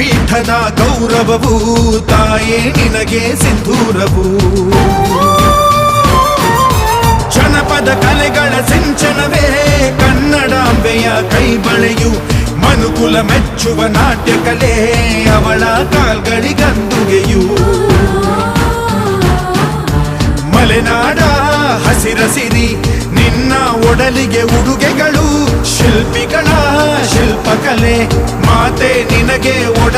ಪೀಠದ ಗೌರವವು ತಾಯೇ ನಿನಗೆ ಸಿಂಧೂರವು ಜನಪದ ಕಲೆಗಳ ಸಿಂಚನವೇ ಕನ್ನಡಾಂಬೆಯ ಕೈಬಳೆಯು ಮನುಕುಲ ಮೆಚ್ಚುವ ನಾಟ್ಯ ಕಲೆ ಅವಳ ಕಾಲ್ಗಳಿಗಂದುಗೆಯು ಮಲೆನಾಡ ಹಸಿರಸಿರಿ ನಿನ್ನ ಒಡಲಿಗೆ ಉಡುಗೆಗಳು ಶಿಲ್ಪಿಗಳ ಶಿಲ್ಪಕಲೆ ಮಾತೆ ನಿನಗೆ ಒಡ